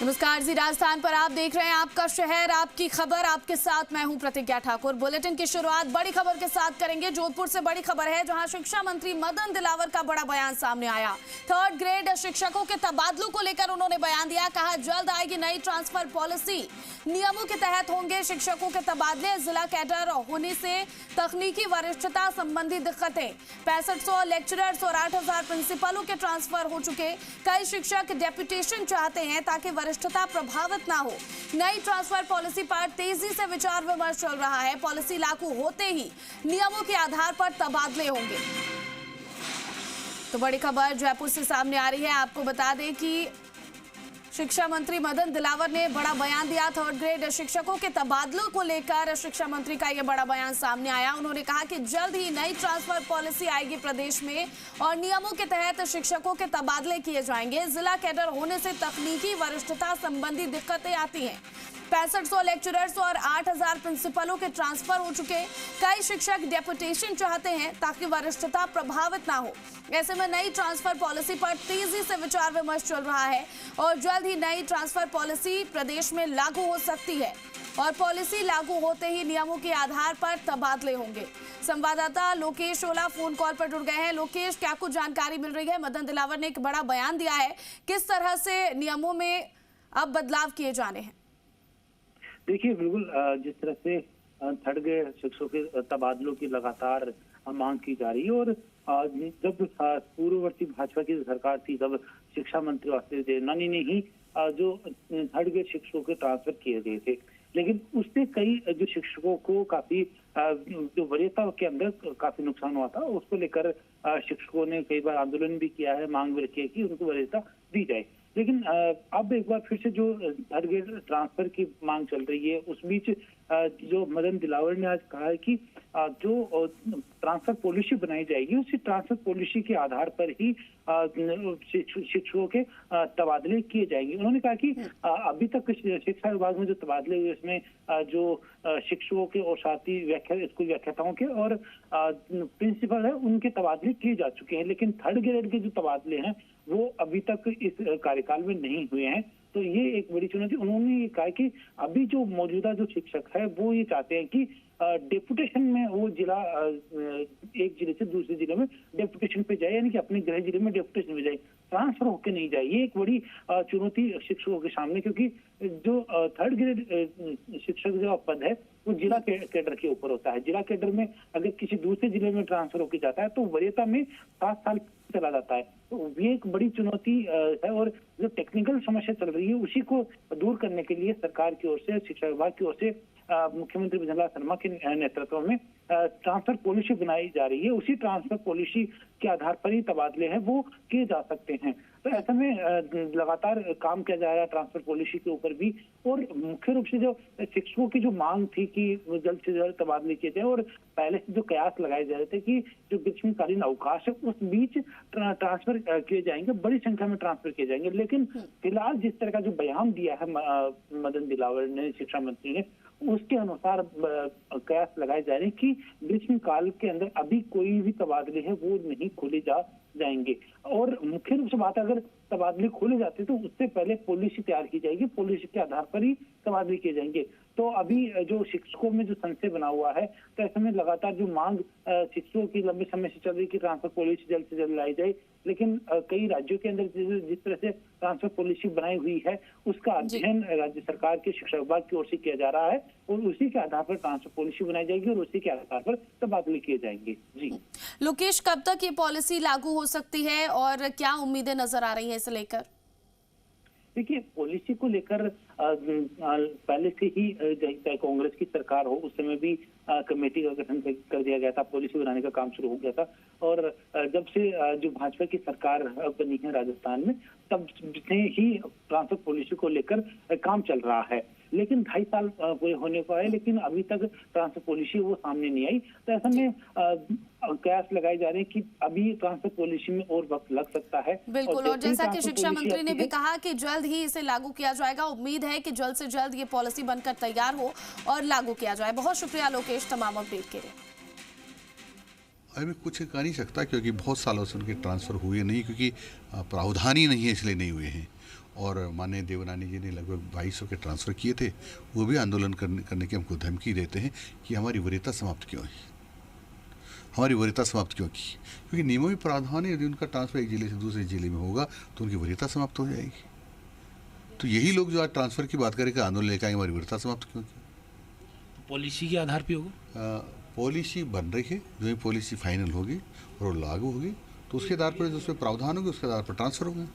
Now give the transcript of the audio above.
नमस्कार जी, राजस्थान पर आप देख रहे हैं आपका शहर आपकी खबर। आपके साथ मैं हूं प्रतिज्ञा ठाकुर। बुलेटिन की शुरुआत बड़ी खबर के साथ करेंगे। जोधपुर से बड़ी खबर है जहां शिक्षा मंत्री मदन दिलावर का बड़ा बयान सामने आया। 3rd ग्रेड शिक्षकों के तबादलों को लेकर उन्होंने बयान दिया। कहा जल्द आएगी नई ट्रांसफर पॉलिसी, नियमों के तहत होंगे शिक्षकों के तबादले। जिला कैडर होने से तकनीकी वरिष्ठता संबंधी दिक्कतें। 6500 लेक्चरर्स और 8000 प्रिंसिपलों के ट्रांसफर हो चुके। कई शिक्षक डेप्यूटेशन चाहते हैं ताकि वरिष्ठता प्रभावित ना हो। नई ट्रांसफर पॉलिसी पर तेजी से विचार विमर्श चल रहा है। पॉलिसी लागू होते ही नियमों के आधार पर तबादले होंगे। तो बड़ी खबर जयपुर से सामने आ रही है। आपको बता दें कि शिक्षा मंत्री मदन दिलावर ने बड़ा बयान दिया। 3rd ग्रेड शिक्षकों के तबादलों को लेकर शिक्षा मंत्री का यह बड़ा बयान सामने आया। उन्होंने कहा कि जल्द ही नई ट्रांसफर पॉलिसी आएगी प्रदेश में और नियमों के तहत शिक्षकों के तबादले किए जाएंगे। जिला कैडर होने से तकनीकी वरिष्ठता संबंधी दिक्कतें आती हैं। 6500 लेक्चरर्स और 8000 प्रिंसिपलों के ट्रांसफर हो चुके। कई शिक्षक डेप्यूटेशन चाहते हैं ताकि वरिष्ठता प्रभावित ना हो। ऐसे में नई ट्रांसफर पॉलिसी पर तेजी से विचार विमर्श चल रहा है और जल्द ही नई ट्रांसफर पॉलिसी प्रदेश में लागू हो सकती है और पॉलिसी लागू होते ही नियमों के आधार पर तबादले होंगे। संवाददाता लोकेश ओला फोन कॉल पर जुड़ गए हैं। लोकेश, क्या कुछ जानकारी मिल रही है? मदन दिलावर ने एक बड़ा बयान दिया है, किस तरह से नियमों में अब बदलाव किए जाने हैं? देखिए, बिल्कुल जिस तरह से 3rd ग्रेड शिक्षकों के तबादलों की लगातार मांग की जा रही है और जब पूर्ववर्ती भाजपा की सरकार थी तब शिक्षा मंत्री वासुदेव देवनानी ने ही जो 3rd ग्रेड शिक्षकों के ट्रांसफर किए गए थे, लेकिन उससे कई जो शिक्षकों को काफी जो वरीयता के अंदर काफी नुकसान हुआ था। उसको लेकर शिक्षकों ने कई बार आंदोलन भी किया है, मांग भी रखी है कि उनको वरीयता दी जाए। लेकिन अब एक बार फिर से जो 3rd ग्रेड ट्रांसफर की मांग चल रही है, उस बीच जो मदन दिलावर ने आज कहा है कि जो ट्रांसफर पॉलिसी बनाई जाएगी उसी ट्रांसफर पॉलिसी के आधार पर ही शिक्षकों के तबादले किए जाएंगे। उन्होंने कहा कि अभी तक शिक्षा विभाग में जो तबादले हुए इसमें जो शिक्षकों के और साथी स्कूल व्याख्याताओं के और प्रिंसिपल है उनके तबादले किए जा चुके हैं, लेकिन 3rd ग्रेड के जो तबादले हैं वो अभी तक इस कार्यकाल में नहीं हुए हैं। तो ये एक बड़ी चुनौती। उन्होंने ये कहा कि अभी जो मौजूदा जो शिक्षक है वो ये चाहते हैं कि डेपुटेशन में वो जिला एक जिले से दूसरे जिले में डेपुटेशन पे जाए, यानी कि अपने गृह जिले में डेपुटेशन पे जाए, ट्रांसफर होकर नहीं जाए। ये एक बड़ी चुनौती शिक्षकों के सामने, क्योंकि जो 3rd ग्रेड शिक्षक जो पद है वो जिला कैडर के ऊपर होता है। जिला कैडर में अगर किसी दूसरे जिले में ट्रांसफर होकर जाता है तो वरीयता में 7 साल चला जाता है। तो ये एक बड़ी चुनौती है और जो टेक्निकल समस्या चल रही है उसी को दूर करने के लिए सरकार की ओर से, शिक्षा विभाग की ओर से मुख्यमंत्री भजनलाल शर्मा के नेतृत्व में ट्रांसफर पॉलिसी बनाई जा रही है। उसी ट्रांसफर पॉलिसी के आधार पर ही तबादले हैं वो किए जा सकते हैं। तो ऐसे में लगातार काम किया जा रहा है ट्रांसफर पॉलिसी के ऊपर भी। और मुख्य रूप से जो शिक्षकों की जो मांग थी कि जल्द से जल्द तबादले किए जाए और पहले से जो कयास लगाए जा रहे थे कि जो ग्रीष्मकालीन अवकाश है उस बीच ट्रांसफर किए जाएंगे, बड़ी संख्या में ट्रांसफर किए जाएंगे। लेकिन फिलहाल जिस तरह का जो बयान दिया है मदन दिलावर ने, शिक्षा मंत्री ने, उसके अनुसार कयास लगाए जा रहे हैं कि ग्रीष्म काल के अंदर अभी कोई भी तबादले है वो नहीं खोले जाएंगे। और मुख्य रूप से बात, अगर तबादले खोले जाते तो उससे पहले पॉलिसी तैयार की जाएगी, पॉलिसी के आधार पर ही तबादले किए जाएंगे। तो अभी जो शिक्षकों में जो संशय बना हुआ है, तो ऐसे में लगातार जो मांग शिक्षकों की लंबे समय से चल रही कि ट्रांसफर पॉलिसी जल्द से जल्द लाई जाए, लेकिन कई राज्यों के अंदर जिस तरह से ट्रांसफर पॉलिसी बनाई हुई है उसका अध्ययन राज्य सरकार के शिक्षा विभाग की ओर से किया जा रहा है और उसी के आधार पर ट्रांसफर पॉलिसी बनाई जाएगी और उसी के आधार पर तबादले किए जाएंगे। जी लोकेश, कब तक ये पॉलिसी लागू हो सकती है और क्या उम्मीदें नजर आ रही है इसे लेकर? देखिए, पॉलिसी को लेकर पहले से ही चाहे कांग्रेस की सरकार हो उस समय भी कमेटी का गठन कर दिया गया था, पॉलिसी बनाने का काम शुरू हो गया था। और जब से जो भाजपा की सरकार बनी है राजस्थान में, तब से ही ट्रांसफर पॉलिसी को लेकर काम चल रहा है। लेकिन 2.5 साल पूरे होने को आए, लेकिन अभी तक ट्रांसफर पॉलिसी वो सामने नहीं आई। तो ऐसे में कयास लगाए जा रहे हैं कि अभी ट्रांसफर पॉलिसी में और वक्त लग सकता है। बिल्कुल, और जैसा कि शिक्षा मंत्री ने भी कहा कि जल्द ही इसे लागू किया जाएगा। उम्मीद है कि जल्द से जल्द ये पॉलिसी बनकर तैयार हो और लागू किया जाए। बहुत शुक्रिया लोकेश तमाम अपडेट के लिए। अभी मैं कुछ कह नहीं सकता क्योंकि बहुत सालों से उनके ट्रांसफ़र हुए नहीं, क्योंकि प्रावधान ही नहीं है इसलिए नहीं हुए हैं। और माननीय देवनानी जी ने लगभग 2200 के ट्रांसफ़र किए थे। वो भी आंदोलन करने की हमको धमकी देते हैं कि हमारी वरीयता समाप्त क्यों है, हमारी वरीयता समाप्त क्यों की, क्योंकि नियमों में प्रावधान है, यदि उनका ट्रांसफ़र एक जिले से दूसरे जिले में होगा तो उनकी वरीयता समाप्त हो जाएगी। तो यही लोग जो आज ट्रांसफ़र की बात करें कि आंदोलन लेकर आएंगे, हमारी वरीयता समाप्त क्यों की। पॉलिसी के आधार पे होगा, पॉलिसी बन रही है, जो ही पॉलिसी फाइनल होगी और वो लागू होगी तो उसके आधार पर जो उसमें प्रावधान होगी उसके आधार पर ट्रांसफ़र होगा।